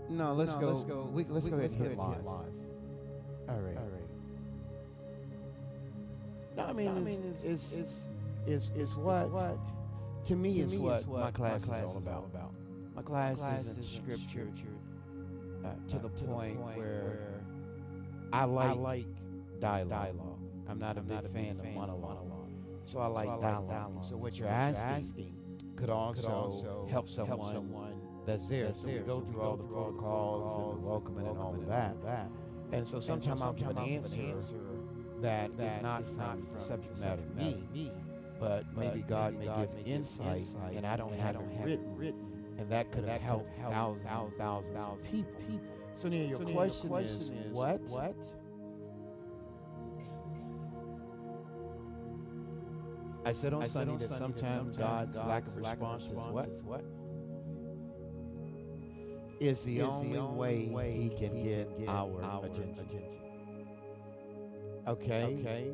No, let's go. Let's go ahead and hit live. All right. No, I mean, it's what to me is what my class is all about. My class is in scripture to the point where I like dialogue. I'm not a big fan of monologue, so I like dialogue. So what you're asking could also help someone that's there. So we go through all the protocols and the welcoming and all of that. And so sometimes I'll give an answer that is not from the subject matter of me, but maybe God may give insight, and I don't have it written, and that could have helped thousands of people. So now your question is what? I said on Sunday that sometimes God's lack of response is what? Is the only way he can get our attention. Okay.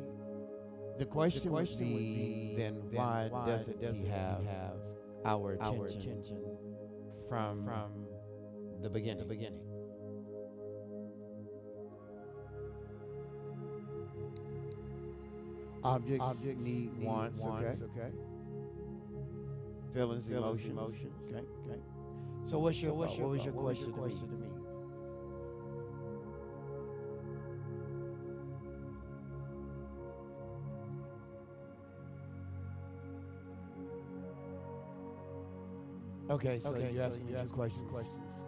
The question would be, then why doesn't he have our attention from the beginning? Objects need wants, okay? Feelings, emotions, okay? So what was your question to me? Okay, so you're asking me two questions.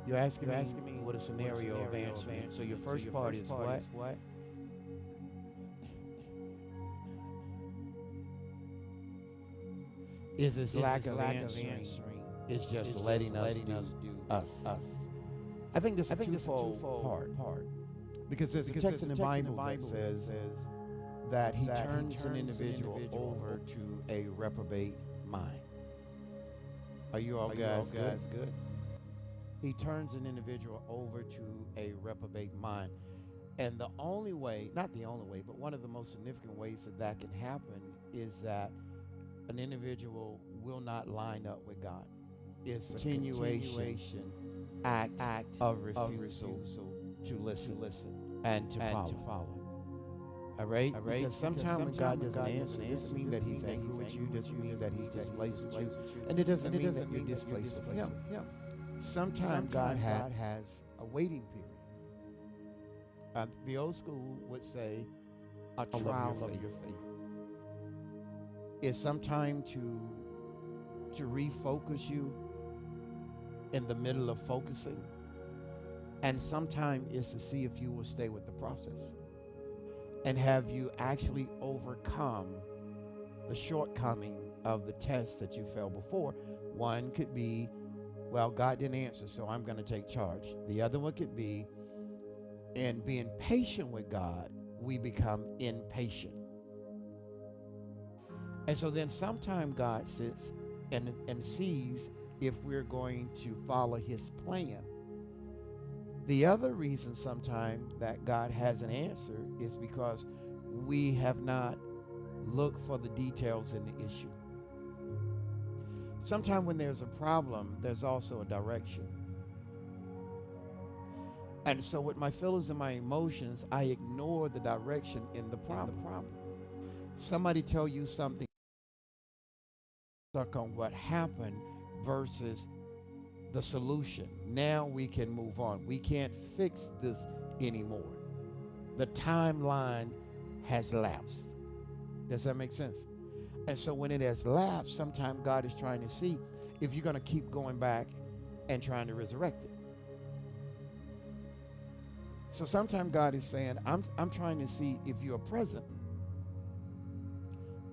You're asking me what a scenario of answering. So your first part is what? Is this lack of answering is just letting us do us. I think this is a twofold part. Because there's a text in the Bible that says that he turns an individual over to a reprobate mind. Are you all guys good? He turns an individual over to a reprobate mind. And the only way, not the only way, but one of the most significant ways that can happen is that an individual will not line up with God. It's a continuation act of refusal to listen and to follow. All right? Because sometimes when God doesn't answer, it doesn't mean that he's angry with you, doesn't mean that he's displeased with you, and it doesn't mean that you're displeased with him. Sometimes God has a waiting period. The old school would say a trial of your faith. It's sometime to refocus you in the middle of focusing, and sometimes it's to see if you will stay with the process. And have you actually overcome the shortcoming of the test that you fell before? One could be, well, God didn't answer, so I'm going to take charge. The other one could be, in being patient with God, we become impatient. And so then sometime God sits and sees if we're going to follow his plan. The other reason sometimes that God has an answer is because we have not looked for the details in the issue. Sometimes when there's a problem, there's also a direction. And so with my feelings and my emotions, I ignore the direction in the problem. Somebody tell you something, stuck on what happened versus the solution. Now we can move on. We can't fix this anymore. The timeline has lapsed. Does that make sense? And so when it has lapsed, sometimes God is trying to see if you're going to keep going back and trying to resurrect it. So sometimes God is saying, I'm trying to see if you're present.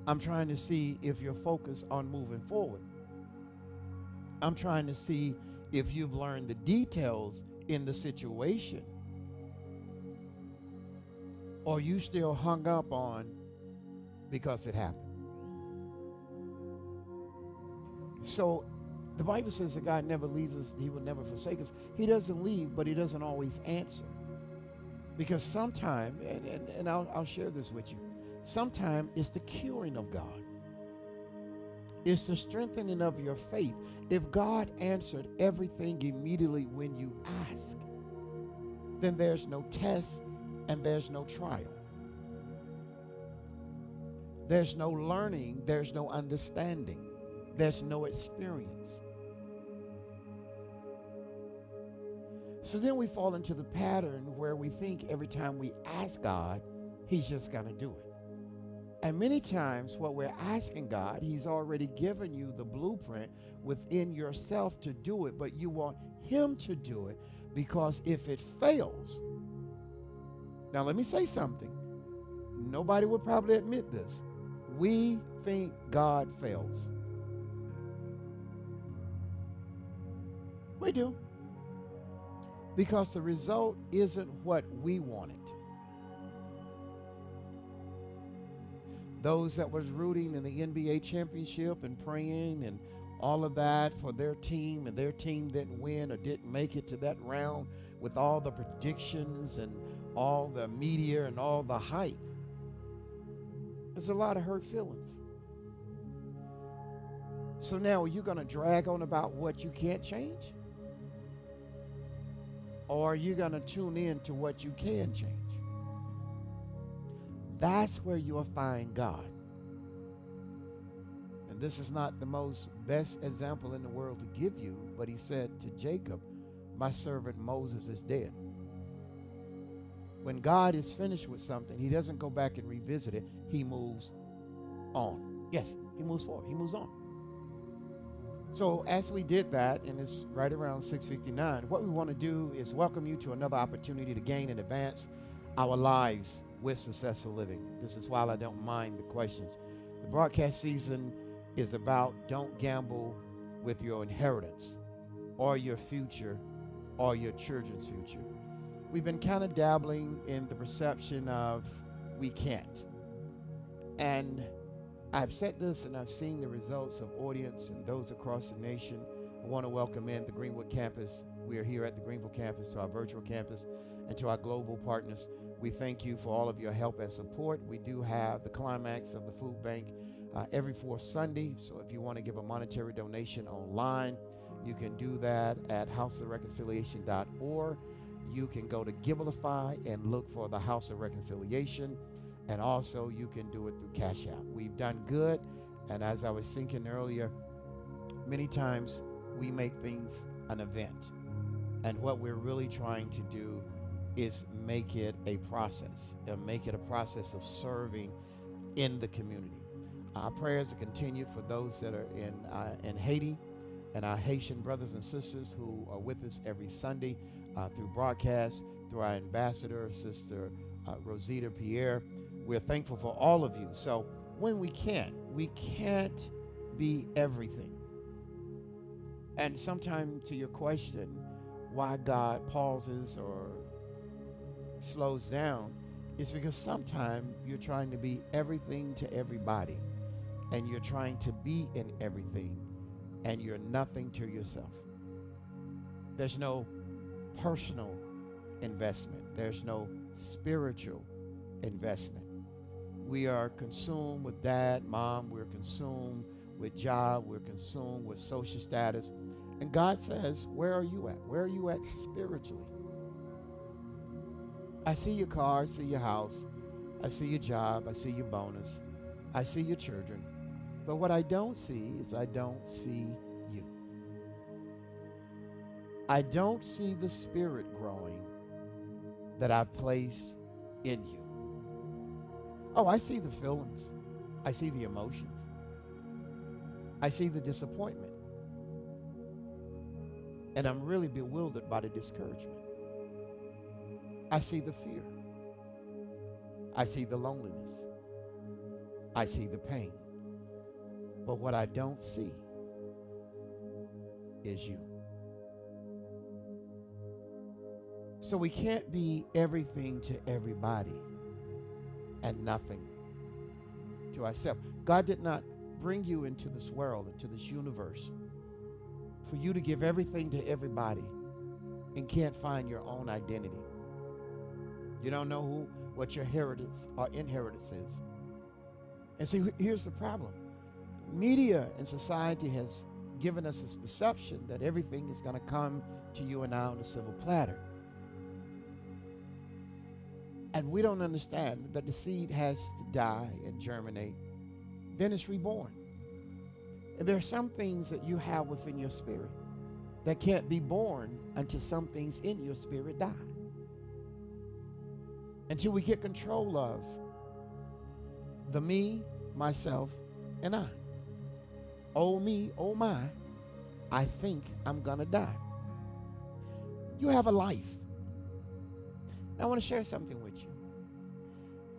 I'm trying to see if you're focused on moving forward. I'm trying to see if you've learned the details in the situation, or you still hung up on because it happened. So the Bible says that God never leaves us, he will never forsake us. He doesn't leave, but he doesn't always answer. Because sometimes, and I'll share this with you, sometimes it's the curing of God. It's the strengthening of your faith. If God answered everything immediately when you ask, then there's no test and there's no trial. There's no learning, there's no understanding, there's no experience. So then we fall into the pattern where we think every time we ask God, He's just going to do it. And many times what we're asking God, He's already given you the blueprint within yourself to do it, but you want Him to do it, because if it fails, now let me say something. Nobody would probably admit this. We think God fails. We do. Because the result isn't what we wanted. Those that was rooting in the NBA championship and praying and all of that for their team, and their team didn't win or didn't make it to that round with all the predictions and all the media and all the hype. There's a lot of hurt feelings. So now are you going to drag on about what you can't change? Or are you going to tune in to what you can change? That's where you'll find God. And this is not the most best example in the world to give you, but He said to Jacob, my servant Moses is dead. When God is finished with something, He doesn't go back and revisit it. He moves on. Yes, He moves forward. He moves on. So as we did that, and it's right around 6:59, what we want to do is welcome you to another opportunity to gain and advance our lives with successful living. This is why I don't mind the questions. The broadcast season is about don't gamble with your inheritance or your future or your children's future. We've been kind of dabbling in the perception of we can't. And I've said this and I've seen the results of audience and those across the nation. I want to welcome in the Greenwood campus. We are here at the Greenwood campus, to our virtual campus, and to our global partners. We thank you for all of your help and support. We do have the climax of the food bank every fourth Sunday. So if you want to give a monetary donation online, you can do that at houseofreconciliation.org. You can go to Givelify and look for the House of Reconciliation. And also you can do it through Cash App. We've done good. And as I was thinking earlier, many times we make things an event. And what we're really trying to do is make it a process, and make it a process of serving in the community. Our prayers are continued for those that are in Haiti, and our Haitian brothers and sisters who are with us every Sunday through broadcast, through our ambassador, Sister Rosita Pierre. We're thankful for all of you. So when we can't be everything. And sometimes, to your question, why God pauses or slows down, is because sometimes you're trying to be everything to everybody, and you're trying to be in everything, and you're nothing to yourself. There's no personal investment. There's no spiritual investment. We are consumed with dad, mom. We're consumed with job. We're consumed with social status. And God says, where are you at? Where are you at spiritually? I see your car, I see your house, I see your job, I see your bonus, I see your children. But what I don't see is I don't see you. I don't see the spirit growing that I've placed in you. Oh, I see the feelings. I see the emotions. I see the disappointment. And I'm really bewildered by the discouragement. I see the fear. I see the loneliness. I see the pain. But what I don't see is you. So we can't be everything to everybody and nothing to ourselves. God did not bring you into this world, into this universe, for you to give everything to everybody and can't find your own identity. You don't know what your inheritance is. And see, here's the problem. Media and society has given us this perception that everything is going to come to you and I on a silver platter. And we don't understand that the seed has to die and germinate. Then it's reborn. And there are some things that you have within your spirit that can't be born until some things in your spirit die. Until we get control of the me, myself, and I. Oh me, oh my, I think I'm gonna die. You have a life. I want to share something with you.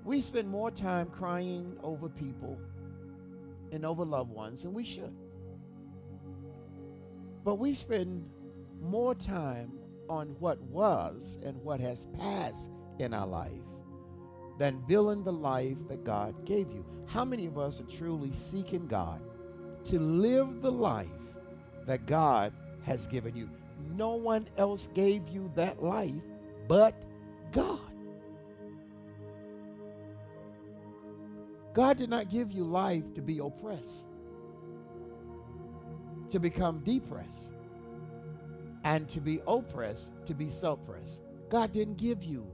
We spend more time crying over people and over loved ones than we should. But we spend more time on what was and what has passed in our life than building the life that God gave you. How many of us are truly seeking God to live the life that God has given you? No one else gave you that life but God. God did not give you life to be oppressed, to become depressed, and to be oppressed, to be suppressed. God didn't give you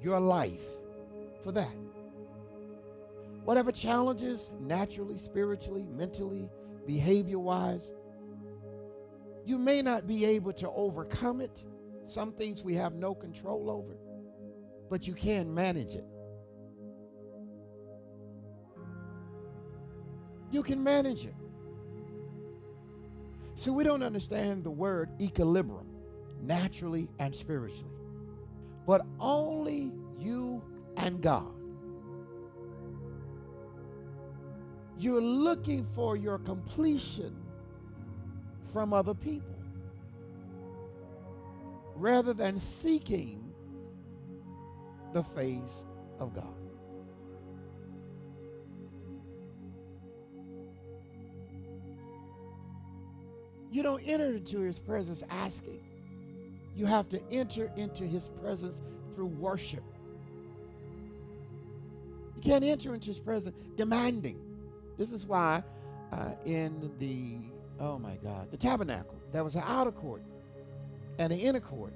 your life for that. Whatever challenges, naturally, spiritually, mentally, behavior-wise, you may not be able to overcome it. Some things we have no control over, but you can manage it. You can manage it. So we don't understand the word equilibrium, naturally and spiritually. But only you and God. You're looking for your completion from other people rather than seeking the face of God. You don't enter into his presence asking. You have to enter into his presence through worship. You can't enter into his presence demanding. This is why in the tabernacle, there was an outer court and an inner court,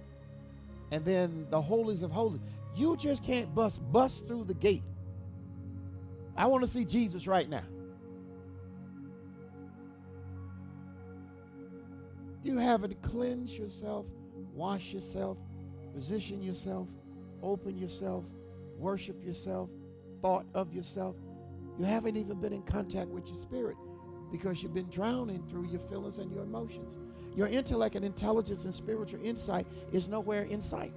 and then the holies of holies. You just can't bust through the gate. I want to see Jesus right now. You have to cleanse yourself, wash yourself, position yourself, open yourself, worship yourself, thought of yourself. You haven't even been in contact with your spirit because you've been drowning through your feelings and your emotions. Your intellect and intelligence and spiritual insight is nowhere in sight.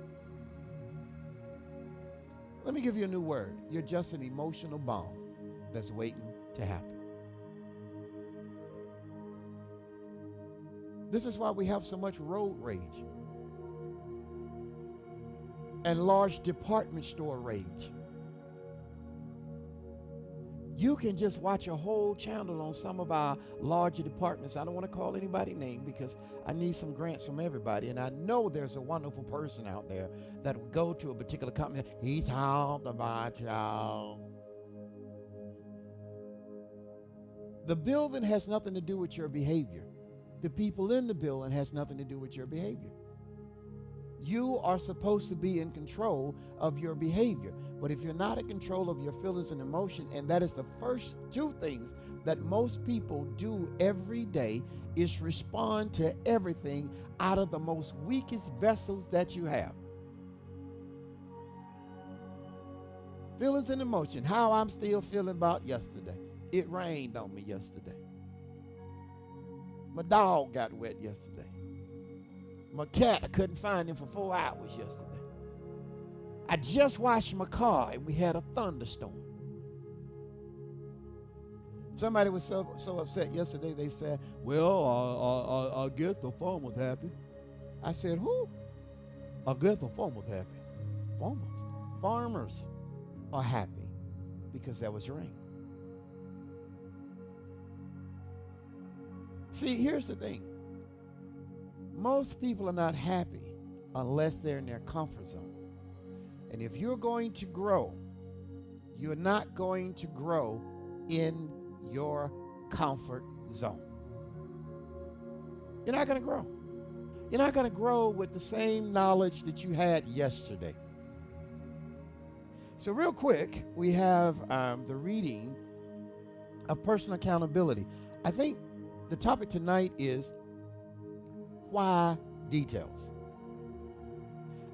Let me give you a new word. You're just an emotional bomb that's waiting to happen. This is why we have so much road rage and large department store rage. You can just watch a whole channel on some of our larger departments. I don't want to call anybody's name because I need some grants from everybody. And I know there's a wonderful person out there that would go to a particular company. He talked about y'all. The building has nothing to do with your behavior. The people in the building has nothing to do with your behavior. You are supposed to be in control of your behavior. But if you're not in control of your feelings and emotion, and that is the first two things that most people do every day, is respond to everything out of the most weakest vessels that you have. Feelings and emotion. How I'm still feeling about yesterday. It rained on me yesterday. My dog got wet yesterday. My cat, I couldn't find him for 4 hours yesterday. I just washed my car and we had a thunderstorm. Somebody was so upset yesterday, they said, well, I guess the farmer's happy. I said, who? I guess the farmer's happy. Farmers are happy because there was rain. See, here's the thing. Most people are not happy unless they're in their comfort zone. And if you're going to grow, you're not going to grow in your comfort zone. You're not going to grow. You're not going to grow with the same knowledge that you had yesterday. So real quick, we have the reading of personal accountability. I think the topic tonight is why details.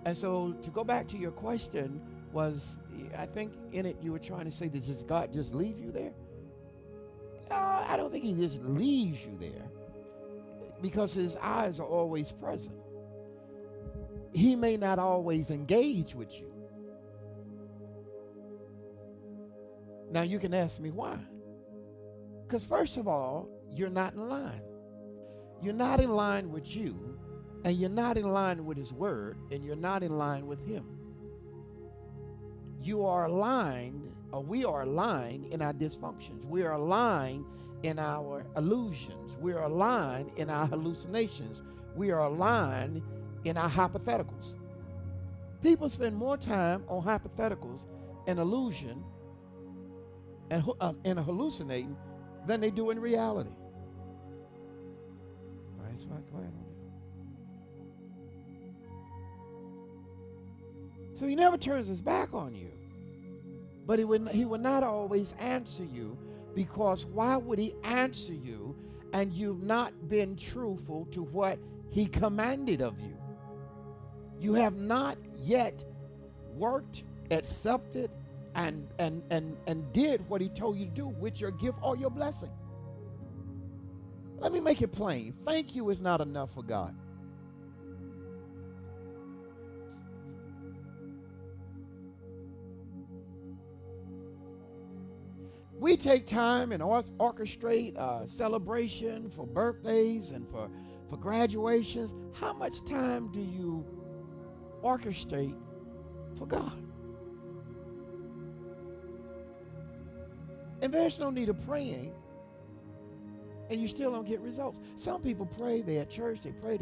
And so to go back to your question was, I think in it you were trying to say, does God just leave you there? No, I don't think he just leaves you there, because his eyes are always present. He may not always engage with you. Now you can ask me why. Because first of all, you're not in line. You're not in line with you, and you're not in line with his word, and you're not in line with him. You are aligned, or we are aligned in our dysfunctions. We are aligned in our illusions. We are aligned in our hallucinations. We are aligned in our hypotheticals. People spend more time on hypotheticals and illusion and hallucinating than they do in reality. All right, so go ahead. So he never turns his back on you. But he would not always answer you, because why would he answer you and you've not been truthful to what he commanded of you? You have not yet worked, accepted, and did what he told you to do with your gift or your blessing. Let me make it plain. Thank you is not enough for God. We take time and orchestrate celebration for birthdays and for graduations. How much time do you orchestrate for God? And there's no need of praying, and you still don't get results. Some people pray, they're at church, they pray,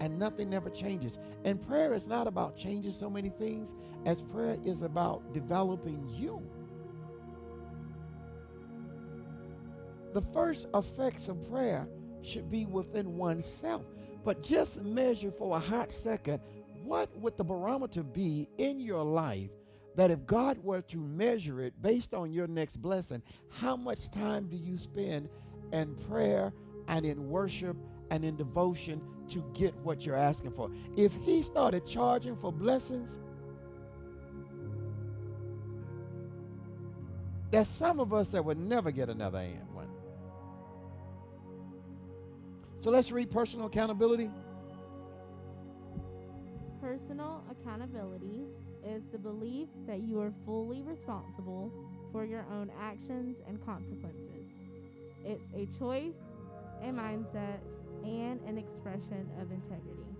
and nothing never changes. And prayer is not about changing so many things, as prayer is about developing you. The first effects of prayer should be within oneself. But just measure for a hot second, what would the barometer be in your life that if God were to measure it based on your next blessing, how much time do you spend in prayer and in worship and in devotion to get what you're asking for? If he started charging for blessings, there's some of us that would never get another one. So let's read personal accountability. Personal accountability is the belief that you are fully responsible for your own actions and consequences. It's a choice, a mindset, and an expression of integrity.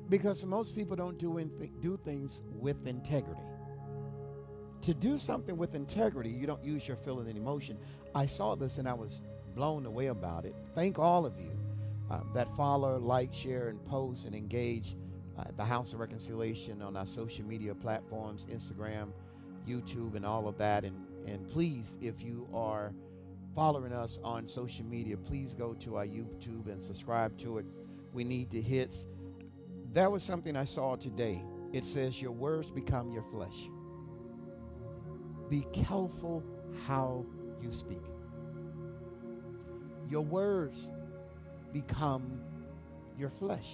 Because most people don't do things with integrity. To do something with integrity, you don't use your feeling and emotion. I saw this and I was blown away about it. Thank all of you that follow, like, share, and post and engage the House of Reconciliation on our social media platforms, Instagram, YouTube, and all of that. And please, if you are following us on social media, please go to our YouTube and subscribe to it. We need the hits. There was something I saw today. It says, your words become your flesh. Be careful how you speak. Your words become your flesh.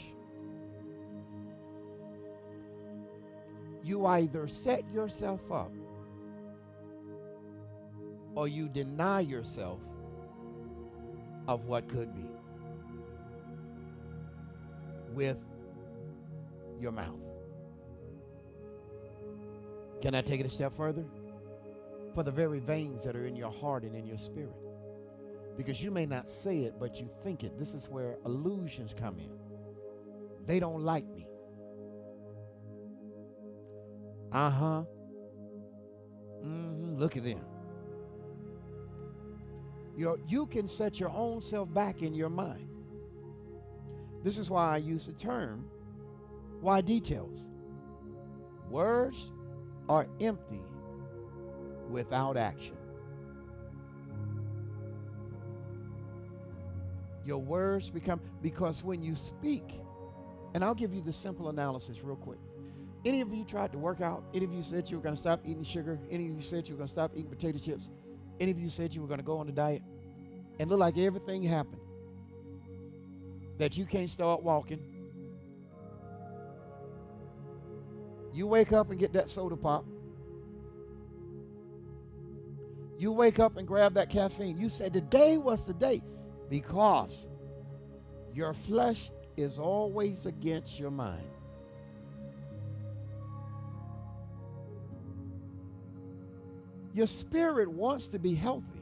You either set yourself up or you deny yourself of what could be with your mouth. Can I take it a step further? For the very veins that are in your heart and in your spirit. Because you may not say it, but you think it. This is where illusions come in. They don't like me. Look at them. You can set your own self back in your mind. This is why I use the term, why details? Words are empty without action. Your words become, because when you speak, and I'll give you the simple analysis real quick. Any of you tried to work out? Any of you said you were going to stop eating sugar? Any of you said you were going to stop eating potato chips? Any of you said you were going to go on a diet? And look like everything happened. That you can't start walking. You wake up and get that soda pop. You wake up and grab that caffeine. You said today was the day, because your flesh is always against your mind. Your spirit wants to be healthy,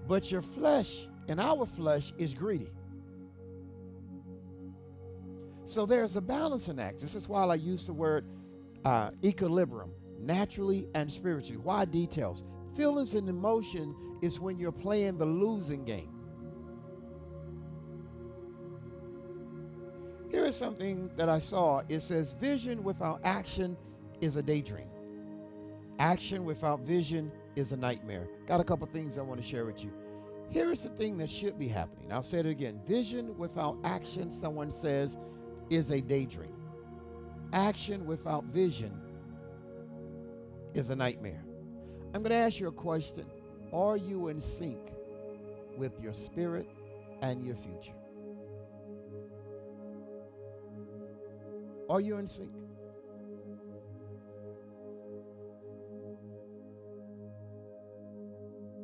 but your flesh, and our flesh, is greedy. So there's a balancing act. This is why I use the word equilibrium, naturally and spiritually. Why details? Feelings and emotion is when you're playing the losing game. Here is something that I saw. It says, vision without action is a daydream. Action without vision is a nightmare. Got a couple things I want to share with you. Here is the thing that should be happening. I'll say it again. Vision without action, someone says, is a daydream. Action without vision is a nightmare. I'm going to ask you a question. Are you in sync with your spirit and your future? Are you in sync?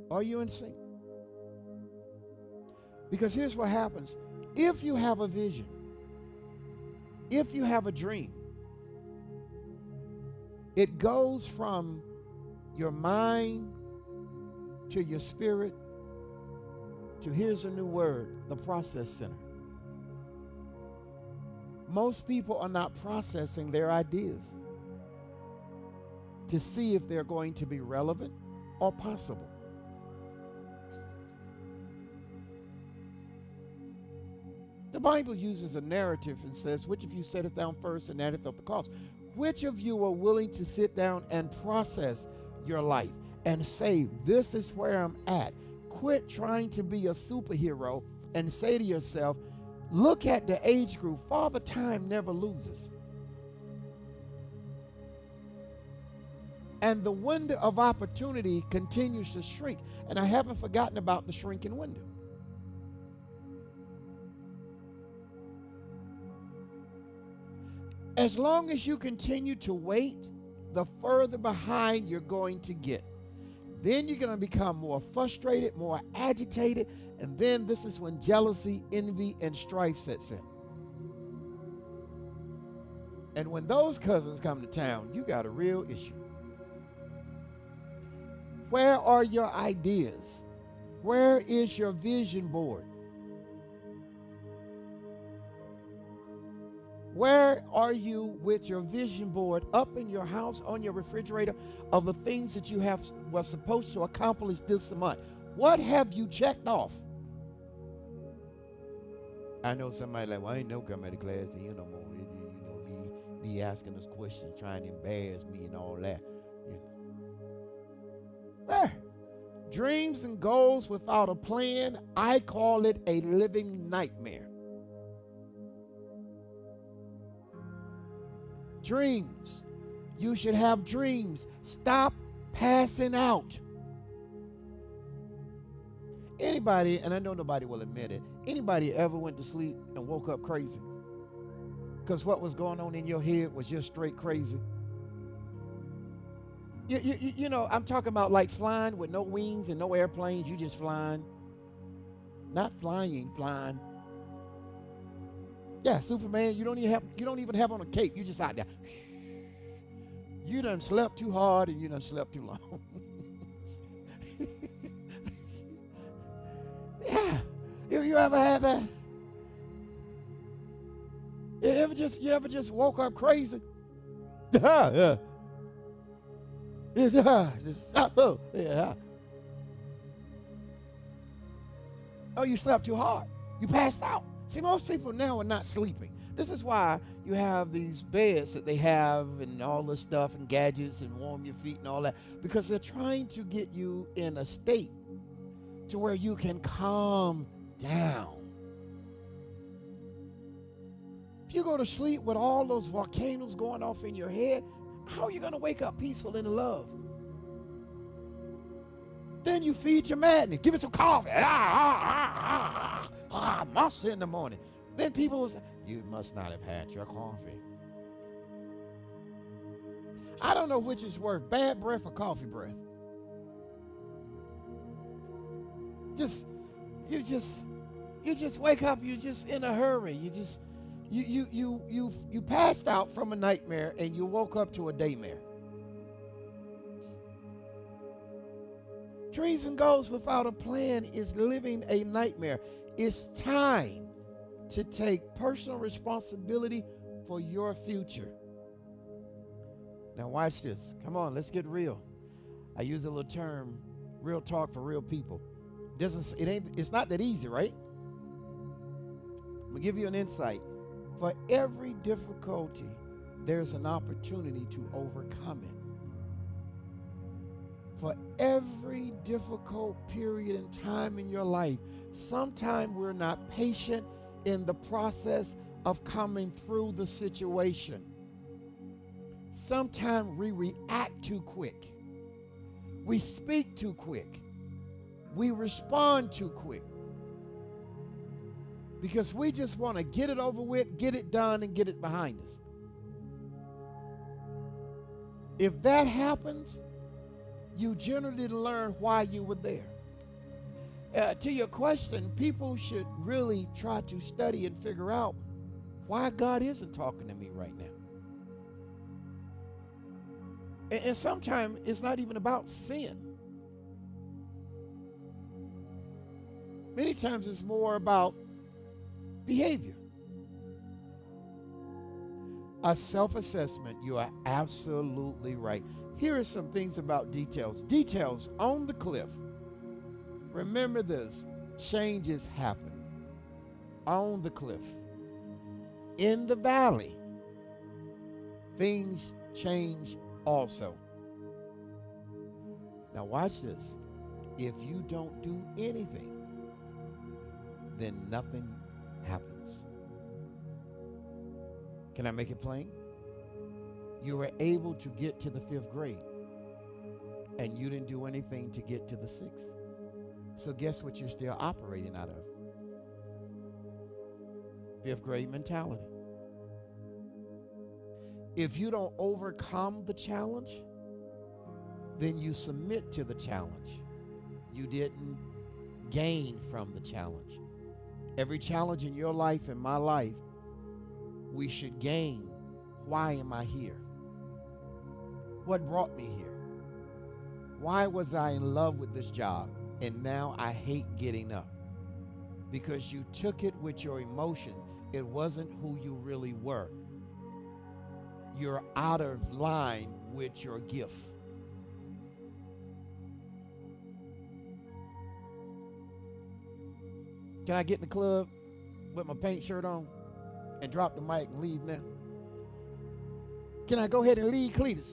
Are you in sync? Because here's what happens. If you have a vision, if you have a dream, it goes from your mind to your spirit to, here's a new word, the process center. Most people are not processing their ideas to see if they're going to be relevant or possible. The Bible uses a narrative and says, which of you setteth down first and addeth up the cost? Which of you are willing to sit down and process your life and say, this is where I'm at? Quit trying to be a superhero and say to yourself, look at the age group. Father Time never loses. And the window of opportunity continues to shrink. And I haven't forgotten about the shrinking window. As long as you continue to wait, the further behind you're going to get. Then you're going to become more frustrated, more agitated, and then this is when jealousy, envy, and strife sets in. And when those cousins come to town, you got a real issue. Where are your ideas? Where is your vision board? Where are you with your vision board up in your house, on your refrigerator, of the things that you was supposed to accomplish this month? What have you checked off? I know somebody like, well, I ain't no coming to class here no more. Be asking us questions, trying to embarrass me and all that. Dreams and goals without a plan, I call it a living nightmare. Dreams. You should have dreams. Stop passing out. Anybody, and I know nobody will admit it, anybody ever went to sleep and woke up crazy? Because what was going on in your head was just straight crazy. You know, I'm talking about like flying with no wings and no airplanes. You just flying. Not flying, flying. Yeah, Superman, you don't even have on a cape. You just out there. You done slept too hard and you done slept too long. Yeah. You ever had that? You ever just woke up crazy? Yeah. Yeah. Oh, you slept too hard. You passed out. See, most people now are not sleeping. This is why you have these beds that they have and all this stuff and gadgets and warm your feet and all that, because they're trying to get you in a state to where you can calm down. If you go to sleep with all those volcanoes going off in your head, how are you going to wake up peaceful and in love? Then you feed your madness. Give it some coffee. Monster in the morning. Then people will say, you must not have had your coffee. I don't know which is worse, bad breath or coffee breath. You just wake up, you're just in a hurry. You passed out from a nightmare and you woke up to a daymare. Dreams and goals without a plan is living a nightmare. It's time to take personal responsibility for your future. Now watch this. Come on, let's get real. I use a little term, real talk for real people. It's not that easy, right? I'm gonna give you an insight. For every difficulty, there's an opportunity to overcome it. For every difficult period in time in your life, sometimes we're not patient in the process of coming through the situation. Sometimes we react too quick. We speak too quick. We respond too quick. Because we just want to get it over with, get it done, and get it behind us. If that happens, you generally learn why you were there. To your question, people should really try to study and figure out why God isn't talking to me right now. And sometimes it's not even about sin. Many times it's more about behavior. A self-assessment, you are absolutely right. Here are some things about details. Details on the cliff. Remember this, changes happen on the cliff. In the valley, things change also. Now watch this. If you don't do anything, then nothing happens. Can I make it plain? You were able to get to the 5th grade, and you didn't do anything to get to the 6th. So guess what you're still operating out of? 5th grade mentality. If you don't overcome the challenge, then you submit to the challenge. You didn't gain from the challenge. Every challenge in your life and my life, we should gain. Why am I here? What brought me here? Why was I in love with this job and now I hate getting up? Because you took it with your emotion. It wasn't who you really were. You're out of line with your gift. Can I get in the club with my paint shirt on and drop the mic and leave now? Can I go ahead and leave, Cletus?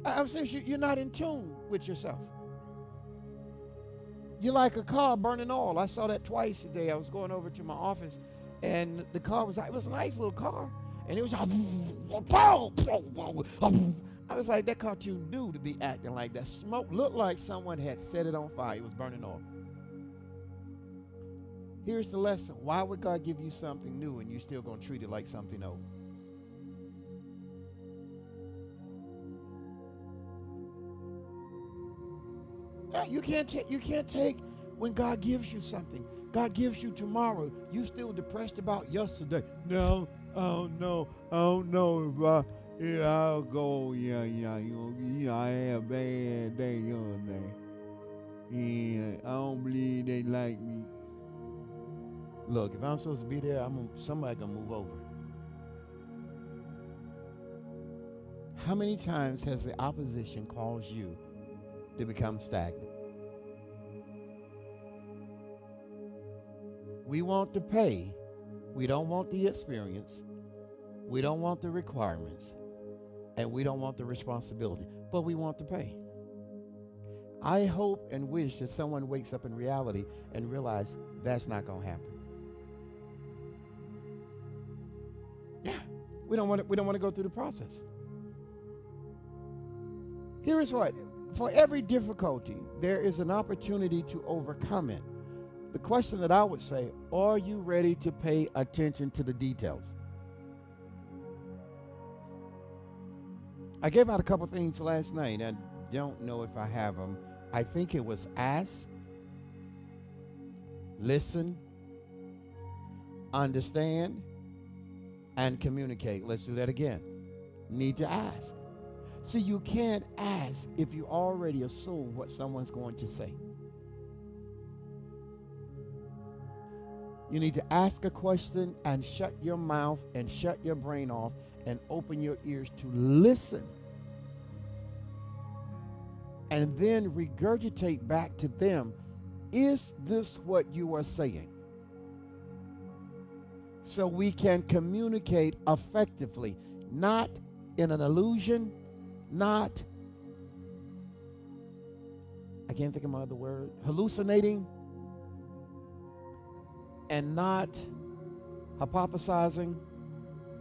I'm saying you're not in tune with yourself. You're like a car burning oil. I saw that twice today. I was going over to my office, and the car it was a nice little car, and it was I was like, that car too new to be acting like that. Smoke looked like someone had set it on fire. It was burning oil. Here's the lesson. Why would God give you something new and you're still going to treat it like something old? You can't take when God gives you something. God gives you tomorrow. You still depressed about yesterday. No, oh no, yeah, I'll go. Yeah, I had a bad day yesterday. Yeah, I don't believe they like me. Look, if I'm supposed to be there, somebody gonna move over. How many times has the opposition caused you to become stagnant? We want to pay. We don't want the experience. We don't want the requirements. And we don't want the responsibility. But we want to pay. I hope and wish that someone wakes up in reality and realize that's not going to happen. Yeah, we don't want to go through the process. Here is what: for every difficulty, there is an opportunity to overcome it. The question that I would say: are you ready to pay attention to the details? I gave out a couple things last night. I don't know if I have them. I think it was ask, listen, understand, and communicate. Let's do that again. Need to ask. See, you can't ask if you already assume what someone's going to say. You need to ask a question and shut your mouth and shut your brain off and open your ears to listen. And then regurgitate back to them, is this what you are saying? So we can communicate effectively, not in an illusion, not, I can't think of my other word, hallucinating, and not hypothesizing.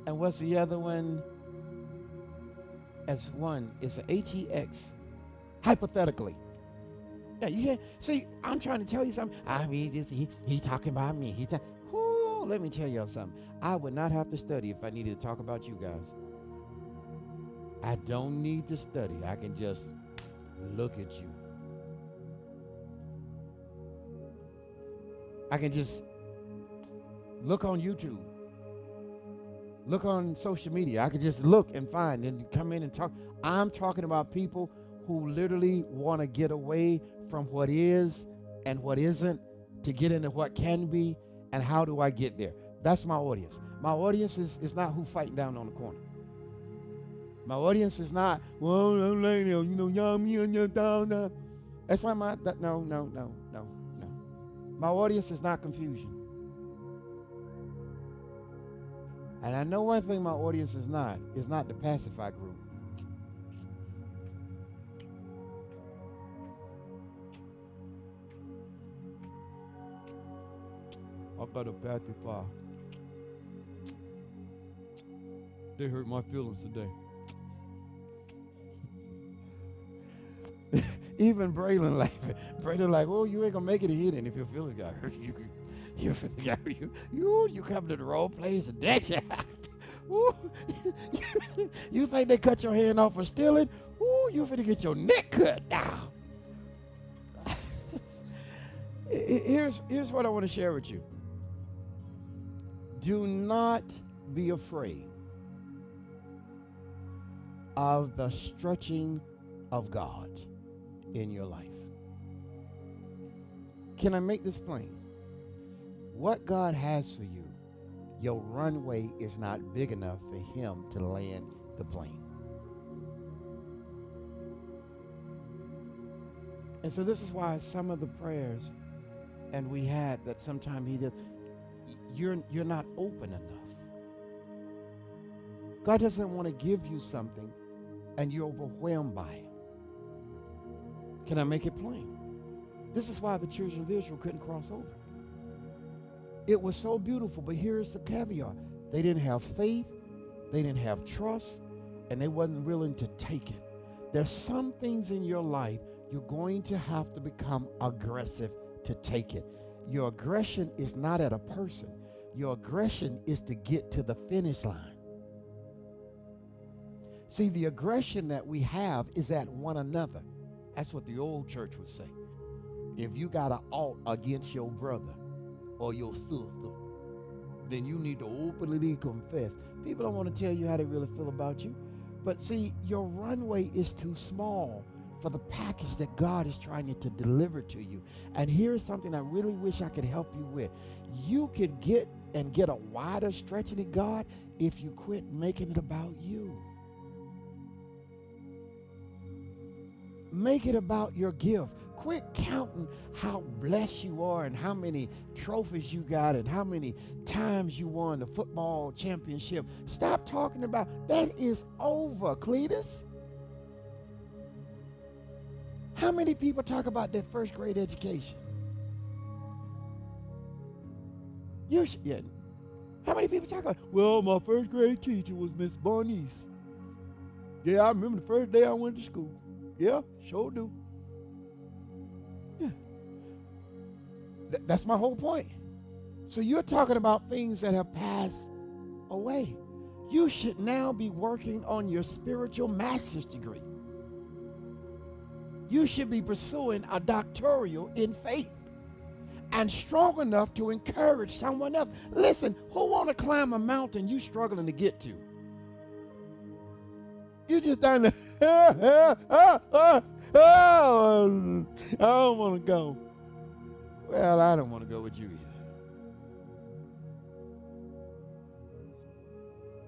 And what's the other one? As one, it's an H-E-X, hypothetically. Yeah, you can't, see, I'm trying to tell you something. I mean, he talking about me. Let me tell y'all something. I would not have to study if I needed to talk about you guys. I don't need to study. I can just look at you. I can just look on YouTube. Look on social media. I can just look and find and come in and talk. I'm talking about people who literally want to get away from what is and what isn't to get into what can be, and how do I get there? That's my audience. My audience is not who fighting down on the corner. My audience is not, well, y'all me and your down. That's not my, no. My audience is not confusion. And I know one thing my audience is not the pacify group. I got a pacify. They hurt my feelings today. Even Braylon laughing. Braylon like, oh, you ain't gonna make it a hit, and if your feelings got hurt, you come to the wrong place and that's your you think they cut your hand off for stealing? Ooh, you finna get your neck cut now. Here's what I want to share with you. Do not be afraid of the stretching of God in your life. Can I make this plain? What God has for you, your runway is not big enough for him to land the plane. And so this is why some of the prayers and we had that sometimes he did, you're not open enough. God doesn't want to give you something and you're overwhelmed by it. Can I make it plain? This is why the children of Israel couldn't cross over. It was so beautiful, but here's the caveat. They didn't have faith, they didn't have trust, and they wasn't willing to take it. There's some things in your life you're going to have to become aggressive to take it. Your aggression is not at a person. Your aggression is to get to the finish line. See, the aggression that we have is at one another. That's what the old church would say. If you got an alt against your brother or your sister, then you need to openly confess. People don't want to tell you how they really feel about you. But see, your runway is too small for the package that God is trying to deliver to you. And here's something I really wish I could help you with. You could get a wider stretching in God if you quit making it about you. Make it about your gift. Quit counting how blessed you are and how many trophies you got and how many times you won the football championship. Stop talking about that. Is over, Cletus. How many people talk about their first grade education? Yeah. How many people talk about, well, my first grade teacher was Miss Bonnice. Yeah, I remember the first day I went to school. Yeah, sure do. Yeah. That's my whole point. So you're talking about things that have passed away. You should now be working on your spiritual master's degree. You should be pursuing a doctoral in faith and strong enough to encourage someone else. Listen, who want to climb a mountain you struggling to get to? You just down there, I don't want to go. Well, I don't want to go with you either.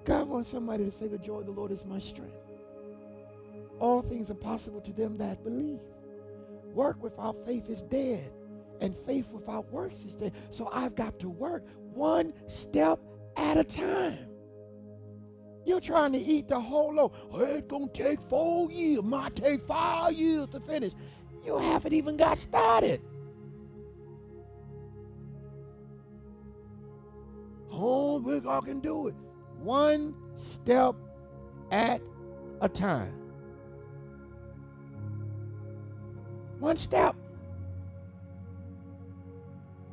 God wants somebody to say, the joy of the Lord is my strength. All things are possible to them that believe. Work without faith is dead, and faith without works is dead. So I've got to work one step at a time. You're trying to eat the whole loaf. Oh, it's going to take 4 years. Might take 5 years to finish. You haven't even got started. Oh, I think I can do it. One step at a time. One step.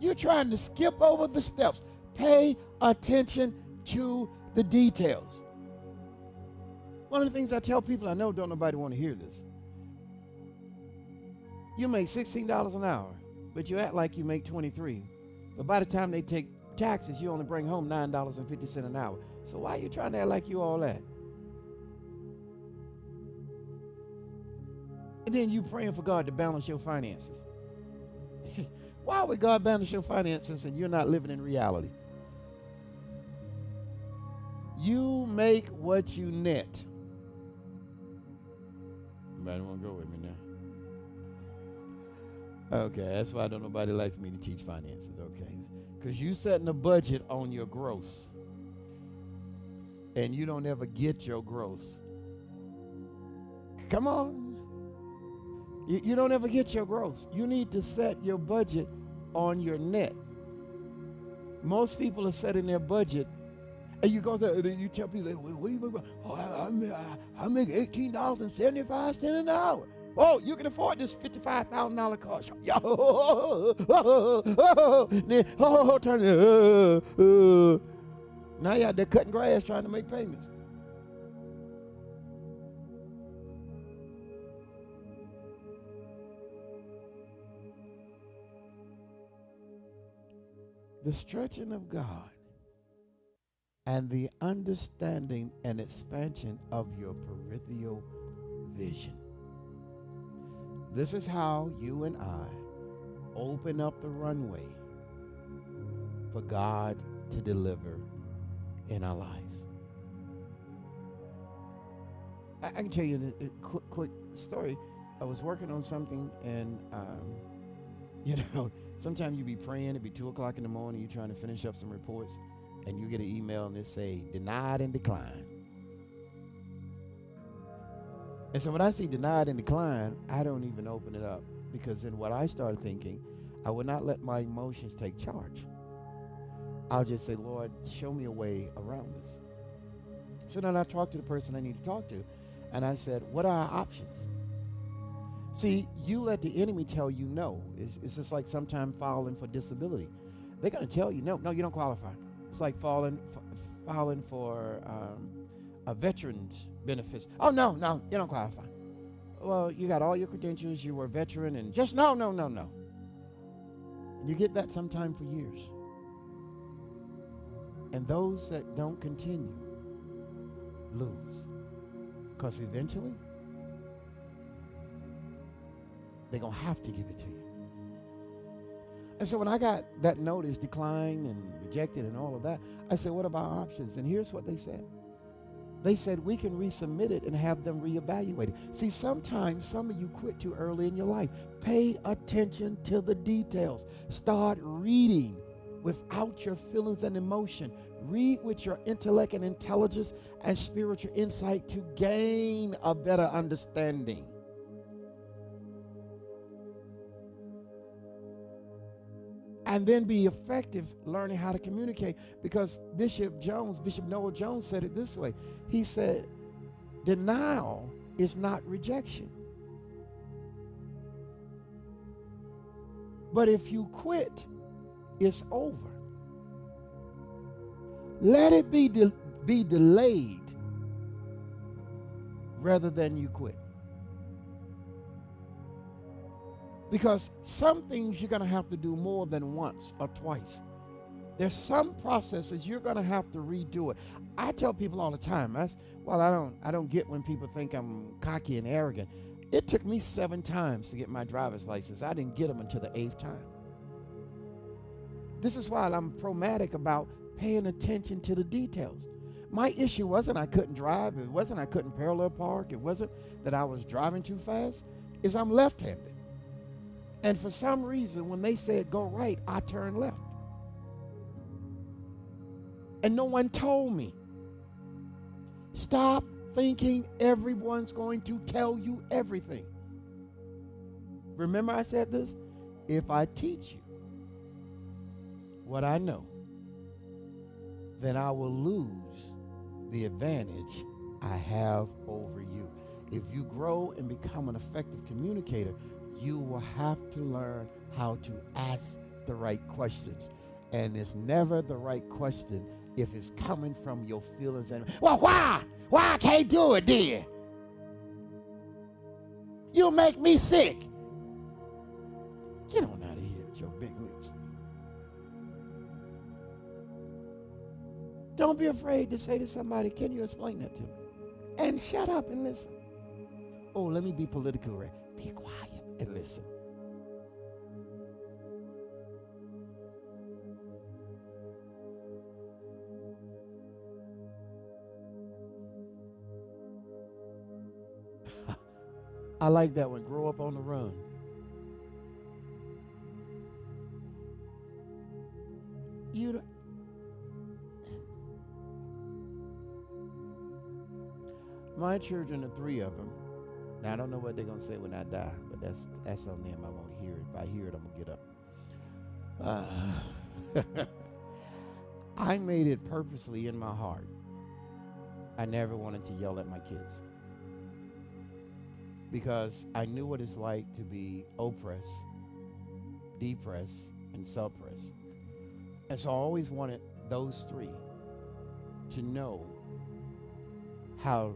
You're trying to skip over the steps. Pay attention to the details. One of the things I tell people, I know don't nobody want to hear this. You make $16 an hour, but you act like you make $23. But by the time they take taxes, you only bring home $9.50 an hour. So why are you trying to act like you all that? And then you praying for God to balance your finances. Why would God balance your finances and you're not living in reality? You make what you net. Anybody want to go with me now? Okay, that's why don't nobody like for me to teach finances, okay? Because you setting a budget on your gross, and you don't ever get your gross. Come on. You don't ever get your gross. You need to set your budget on your net. Most people are setting their budget, and you go there, and you tell people, what do you make? Oh, I make $18.75 an hour. Oh, you can afford this $55,000 car. Now you're out there cutting grass trying to make payments. The stretching of God and the understanding and expansion of your peripheral vision. This is how you and I open up the runway for God to deliver in our lives. I can tell you a quick story. I was working on something, and sometimes you be praying, it'd be 2 o'clock in the morning, you're trying to finish up some reports, and you get an email and it say, denied and declined. And so when I see denied and declined, I don't even open it up, because then what I started thinking, I would not let my emotions take charge. I'll just say, Lord, show me a way around this. So then I talked to the person I need to talk to, and I said, what are our options? See, you let the enemy tell you no. It's just like sometimes filing for disability. They're going to tell you, no, you don't qualify. It's like filing for a veteran's benefits. Oh, no, you don't qualify. Well, you got all your credentials, you were a veteran, and just no. You get that sometime for years. And those that don't continue lose. Because eventually, they're going to have to give it to you. And so when I got that notice, declined and rejected and all of that, I said, what about options? And here's what they said. They said, we can resubmit it and have them reevaluate it. See, sometimes some of you quit too early in your life. Pay attention to the details. Start reading without your feelings and emotion. Read with your intellect and intelligence and spiritual insight to gain a better understanding. and then be effective learning how to communicate. Because Bishop Noel Jones said it this way. He said, denial is not rejection. But if you quit, it's over. Let it be delayed rather than you quit. Because some things you're going to have to do more than once or twice. There's some processes you're going to have to redo it. I tell people all the time, I don't get when people think I'm cocky and arrogant. It took me 7 times to get my driver's license. I didn't get them until the 8th time. This is why I'm pragmatic about paying attention to the details. My issue wasn't I couldn't drive. It wasn't I couldn't parallel park. It wasn't that I was driving too fast. It's I'm left-handed. And for some reason, when they said go right, I turned left. And no one told me. Stop thinking everyone's going to tell you everything. Remember I said this? If I teach you what I know, then I will lose the advantage I have over you. If you grow and become an effective communicator, you will have to learn how to ask the right questions. And it's never the right question if it's coming from your feelings. And, well, why? Why I can't do it, dear? You make me sick. Get on out of here with your big lips. Don't be afraid to say to somebody, can you explain that to me? And shut up and listen. Oh, let me be politically correct. Be quiet and listen. I like that one. Grow up on the run. My children, the 3 of them. Now I don't know what they're gonna say when I die, but that's on them. I won't hear it. If I hear it, I'm gonna get up. I made it purposely in my heart. I never wanted to yell at my kids because I knew what it's like to be oppressed, depressed, and suppressed. And so I always wanted those 3 to know how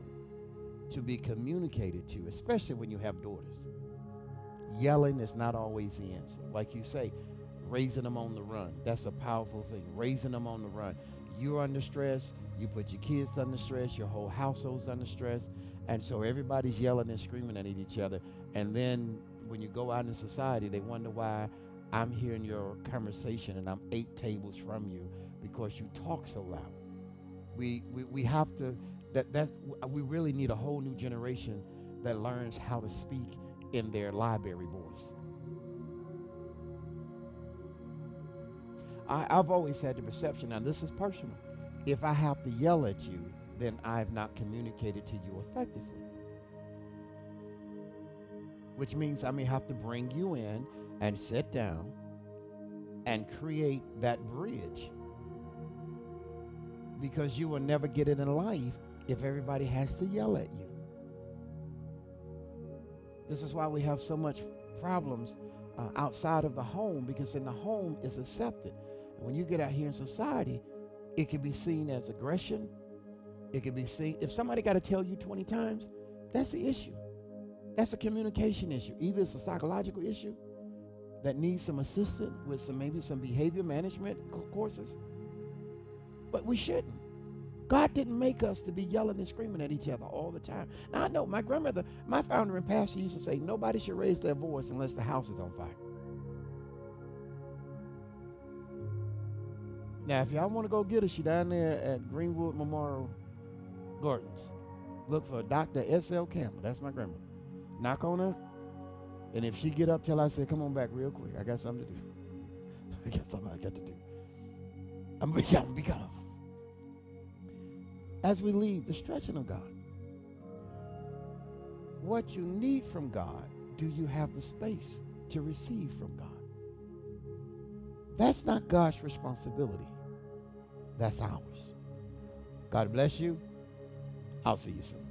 to be communicated to, especially when you have daughters. Yelling is not always the answer. Like you say, raising them on the run. That's a powerful thing. Raising them on the run. You're under stress. You put your kids under stress. Your whole household's under stress. And so everybody's yelling and screaming at each other. And then when you go out in society, they wonder why I'm hearing your conversation and I'm 8 tables from you because you talk so loud. We have to, we really need a whole new generation that learns how to speak in their library voice. I've always had the perception, now this is personal, if I have to yell at you, then I've not communicated to you effectively. Which means I may have to bring you in and sit down and create that bridge. Because you will never get it in life if everybody has to yell at you. This is why we have so much problems outside of the home, because in the home it's accepted. And when you get out here in society, it can be seen as aggression. It can be seen, if somebody got to tell you 20 times, that's the issue. That's a communication issue. Either it's a psychological issue that needs some assistance with maybe some behavior management courses. But we shouldn't. God didn't make us to be yelling and screaming at each other all the time. Now, I know my grandmother, my founder and pastor used to say, nobody should raise their voice unless the house is on fire. Now, if y'all want to go get her, she down there at Greenwood Memorial Gardens. Look for Dr. S.L. Campbell. That's my grandmother. Knock on her, and if she get up, tell her I say, come on back real quick. I got something to do. I got something I got to do. I'm going to be gone. As we leave the stretching of God, what you need from God, do you have the space to receive from God? That's not God's responsibility. That's ours. God bless you. I'll see you soon.